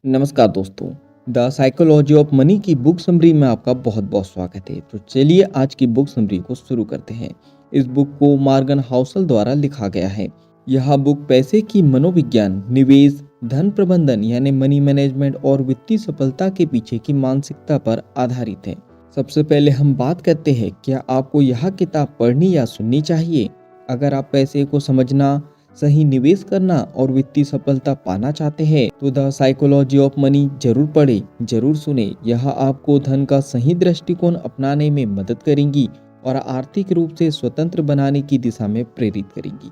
नमस्कार दोस्तों। The psychology of money की बुक समरी में आपका बहुत बहुत स्वागत है। तो चलिए आज की बुक समरी को शुरू करते हैं। इस बुक को मॉर्गन हाउसल द्वारा लिखा गया है। यह बुक पैसे की मनोविज्ञान, निवेश, धन प्रबंधन यानी मनी मैनेजमेंट और वित्तीय सफलता के पीछे की मानसिकता पर आधारित है। सबसे पहले हम बात करते हैं, क्या आपको यह किताब पढ़नी या सुननी चाहिए? अगर आप पैसे को समझना, सही निवेश करना और वित्तीय सफलता पाना चाहते हैं तो द साइकोलॉजी ऑफ मनी जरूर पढ़ें, जरूर सुने। यह आपको धन का सही दृष्टिकोण अपनाने में मदद करेंगी और आर्थिक रूप से स्वतंत्र बनाने की दिशा में प्रेरित करेंगी।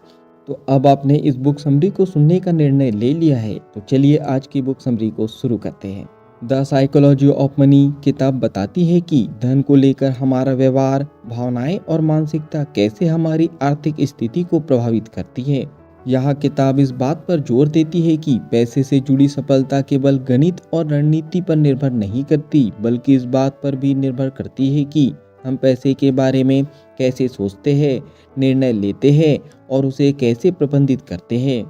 तो अब आपने इस बुक समरी को सुनने का निर्णय ले लिया है, तो चलिए आज की बुक समरी को शुरू करते हैं। द साइकोलॉजी ऑफ मनी किताब बताती है कि धन को लेकर हमारा व्यवहार, भावनाएं और मानसिकता कैसे हमारी आर्थिक स्थिति को प्रभावित करती है। यह किताब इस बात पर जोर देती है कि पैसे से जुड़ी सफलता केवल गणित और रणनीति पर निर्भर नहीं करती, बल्कि इस बात पर भी निर्भर करती है कि हम पैसे के बारे में कैसे सोचते हैं, निर्णय लेते हैं और उसे कैसे प्रबंधित करते हैं।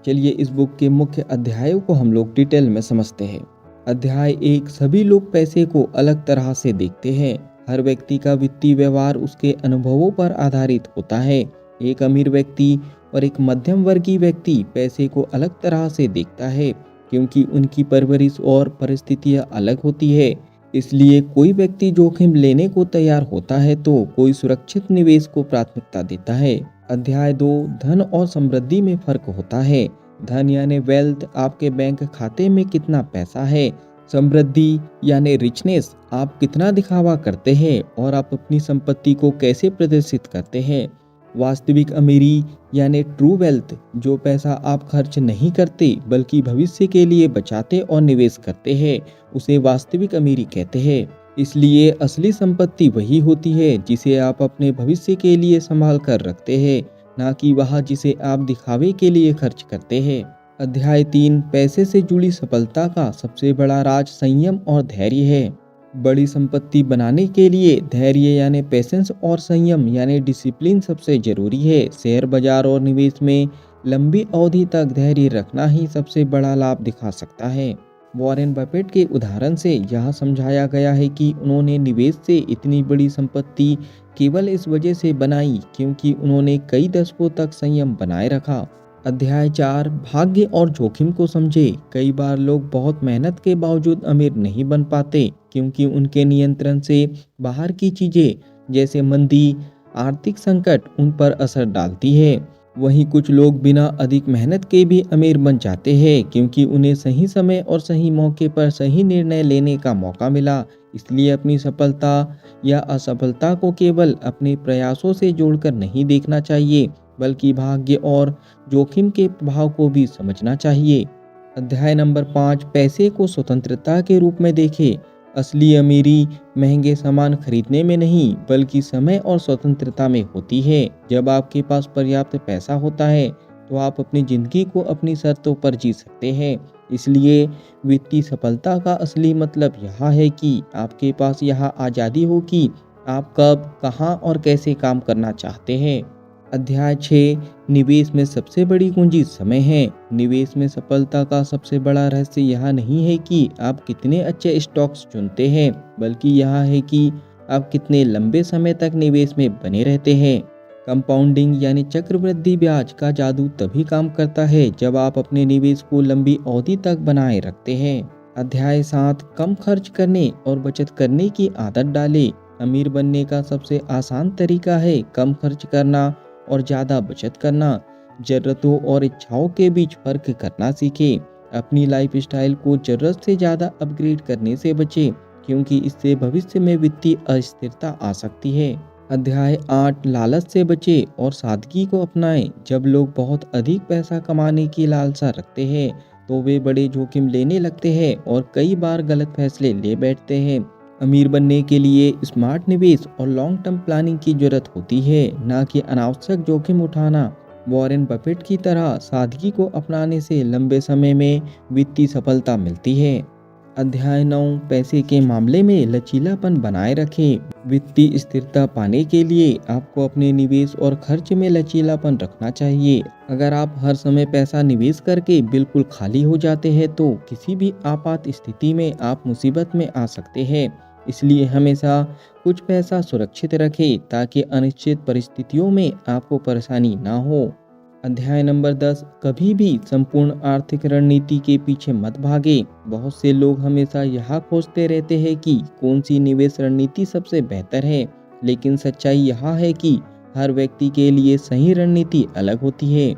चलिए इस बुक के मुख्य अध्यायों को हम लोग डिटेल में समझते हैं। अध्याय 1, सभी लोग पैसे को अलग तरह से देखते हैं। हर व्यक्ति का वित्तीय व्यवहार उसके अनुभवों पर आधारित होता है। एक अमीर व्यक्ति और एक मध्यम वर्गीय व्यक्ति पैसे को अलग तरह से देखता है, क्योंकि उनकी परवरिश और परिस्थितियां अलग होती है। इसलिए कोई व्यक्ति जोखिम लेने को तैयार होता है तो कोई सुरक्षित निवेश को प्राथमिकता देता है। अध्याय 2, धन और समृद्धि में फर्क होता है। धन यानी वेल्थ, आपके बैंक खाते में कितना पैसा है। समृद्धि यानी रिचनेस, आप कितना दिखावा करते हैं और आप अपनी संपत्ति को कैसे प्रदर्शित करते हैं। वास्तविक अमीरी यानी ट्रू वेल्थ, जो पैसा आप खर्च नहीं करते बल्कि भविष्य के लिए बचाते और निवेश करते हैं, उसे वास्तविक अमीरी कहते हैं। इसलिए असली संपत्ति वही होती है जिसे आप अपने भविष्य के लिए संभाल कर रखते हैं, ना कि वह जिसे आप दिखावे के लिए खर्च करते हैं। अध्याय 3, पैसे से जुड़ी सफलता का सबसे बड़ा राज संयम और धैर्य है। बड़ी संपत्ति बनाने के लिए धैर्य यानी पेशेंस और संयम यानी डिसिप्लिन सबसे जरूरी है। शेयर बाजार और निवेश में लंबी अवधि तक धैर्य रखना ही सबसे बड़ा लाभ दिखा सकता है। वॉरेन बफेट के उदाहरण से यह समझाया गया है कि उन्होंने निवेश से इतनी बड़ी संपत्ति केवल इस वजह से बनाई क्योंकि उन्होंने कई दशकों तक संयम बनाए रखा। अध्याय 4, भाग्य और जोखिम को समझे। कई बार लोग बहुत मेहनत के बावजूद अमीर नहीं बन पाते क्योंकि उनके नियंत्रण से बाहर की चीजें जैसे मंदी, आर्थिक संकट उन पर असर डालती है। वहीं कुछ लोग बिना अधिक मेहनत के भी अमीर बन जाते हैं क्योंकि उन्हें सही समय और सही मौके पर सही निर्णय लेने का मौका मिला। इसलिए अपनी सफलता या असफलता को केवल अपने प्रयासों से जोड़कर नहीं देखना चाहिए, बल्कि भाग्य और जोखिम के प्रभाव को भी समझना चाहिए। अध्याय नंबर 5, पैसे को स्वतंत्रता के रूप में देखें। असली अमीरी महंगे सामान खरीदने में नहीं बल्कि समय और स्वतंत्रता में होती है। जब आपके पास पर्याप्त पैसा होता है तो आप अपनी जिंदगी को अपनी शर्तों पर जी सकते हैं। इसलिए वित्तीय सफलता का असली मतलब यह है कि आपके पास यह आज़ादी हो कि आप कब, कहां और कैसे काम करना चाहते हैं। अध्याय 6, निवेश में सबसे बड़ी कुंजी समय है। निवेश में सफलता का सबसे बड़ा रहस्य यह नहीं है कि आप कितने अच्छे स्टॉक्स चुनते हैं, बल्कि यह है कि आप कितने लंबे समय तक निवेश में बने रहते हैं। कंपाउंडिंग यानी चक्रवृद्धि ब्याज का जादू तभी काम करता है जब आप अपने निवेश को लंबी अवधि तक बनाए रखते हैं। अध्याय 7, कम खर्च करने और बचत करने की आदत डालें। अमीर बनने का सबसे आसान तरीका है कम खर्च करना और ज़्यादा बचत करना। जरूरतों और इच्छाओं के बीच फर्क करना सीखें। अपनी लाइफस्टाइल को जरूरत से ज़्यादा अपग्रेड करने से बचें, क्योंकि इससे भविष्य में वित्तीय अस्थिरता आ सकती है। अध्याय 8, लालच से बचें और सादगी को अपनाएं। जब लोग बहुत अधिक पैसा कमाने की लालसा रखते हैं तो वे बड़े जोखिम लेने लगते हैं और कई बार गलत फैसले ले बैठते हैं। अमीर बनने के लिए स्मार्ट निवेश और लॉन्ग टर्म प्लानिंग की जरूरत होती है, ना कि अनावश्यक जोखिम उठाना। वॉरेन बफेट की तरह सादगी को अपनाने से लंबे समय में वित्तीय सफलता मिलती है। अध्याय 9 पैसे के मामले में लचीलापन बनाए रखें। वित्तीय स्थिरता पाने के लिए आपको अपने निवेश और खर्च में लचीलापन रखना चाहिए। अगर आप हर समय पैसा निवेश करके बिल्कुल खाली हो जाते हैं तो किसी भी आपात स्थिति में आप मुसीबत में आ सकते हैं। इसलिए हमेशा कुछ पैसा सुरक्षित रखें ताकि अनिश्चित परिस्थितियों में आपको परेशानी ना हो। अध्याय नंबर 10 कभी भी संपूर्ण आर्थिक रणनीति के पीछे मत भागे। बहुत से लोग हमेशा यह खोजते रहते हैं कि कौन सी निवेश रणनीति सबसे बेहतर है, लेकिन सच्चाई यह है कि हर व्यक्ति के लिए सही रणनीति अलग होती है।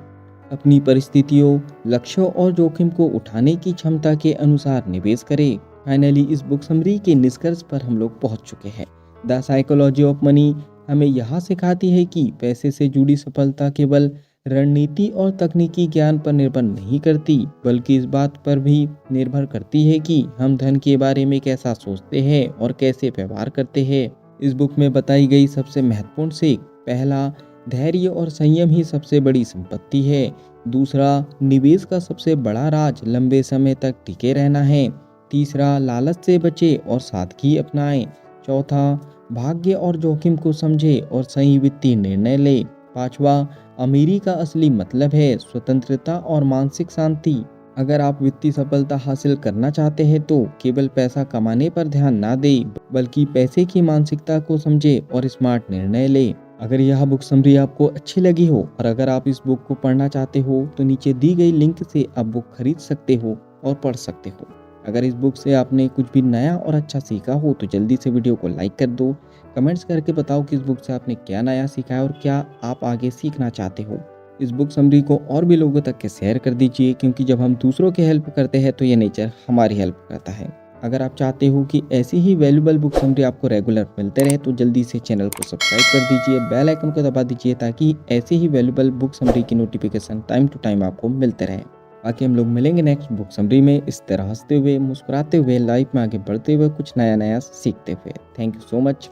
अपनी परिस्थितियों, लक्ष्यों और जोखिम को उठाने की क्षमता के अनुसार निवेश करें। फाइनली इस बुक समरी के निष्कर्ष पर हम लोग पहुंच चुके हैं। द साइकोलॉजी ऑफ मनी हमें यह सिखाती है कि पैसे से जुड़ी सफलता केवल रणनीति और तकनीकी ज्ञान पर निर्भर नहीं करती, बल्कि इस बात पर भी निर्भर करती है कि हम धन के बारे में कैसा सोचते हैं और कैसे व्यवहार करते हैं। इस बुक में बताई गई सबसे महत्वपूर्ण सीख: पहला, धैर्य और संयम ही सबसे बड़ी संपत्ति है। दूसरा, निवेश का सबसे बड़ा राज लंबे समय तक टिके रहना है। तीसरा, लालच से बचे और सादगी अपनाएं। चौथा, भाग्य और जोखिम को समझे और सही वित्तीय निर्णय ले। पांचवा, अमीरी का असली मतलब है स्वतंत्रता और मानसिक शांति। अगर आप वित्तीय सफलता हासिल करना चाहते हैं तो केवल पैसा कमाने पर ध्यान ना दें, बल्कि पैसे की मानसिकता को समझे और स्मार्ट निर्णय ले। अगर यह बुक समरी आपको अच्छी लगी हो और अगर आप इस बुक को पढ़ना चाहते हो तो नीचे दी गई लिंक से आप बुक खरीद सकते हो और पढ़ सकते हो। अगर इस बुक से आपने कुछ भी नया और अच्छा सीखा हो तो जल्दी से वीडियो को लाइक कर दो। कमेंट्स करके बताओ कि इस बुक से आपने क्या नया सीखा है और क्या आप आगे सीखना चाहते हो। इस बुक समरी को और भी लोगों तक के शेयर कर दीजिए, क्योंकि जब हम दूसरों की हेल्प करते हैं तो ये नेचर हमारी हेल्प करता है। अगर आप चाहते हो कि ऐसी ही वैल्यूएबल बुक समरी आपको रेगुलर मिलते रहे तो जल्दी से चैनल को सब्सक्राइब कर दीजिए, बेल आइकन को दबा दीजिए ताकि ऐसे ही वैल्यूएबल बुक समरी की नोटिफिकेशन टाइम टू टाइम आपको मिलते रहे। बाकी हम लोग मिलेंगे नेक्स्ट बुक समरी में इस तरह हंसते हुए, मुस्कुराते हुए, लाइफ में आगे बढ़ते हुए, कुछ नया नया सीखते हुए। Thank you so much.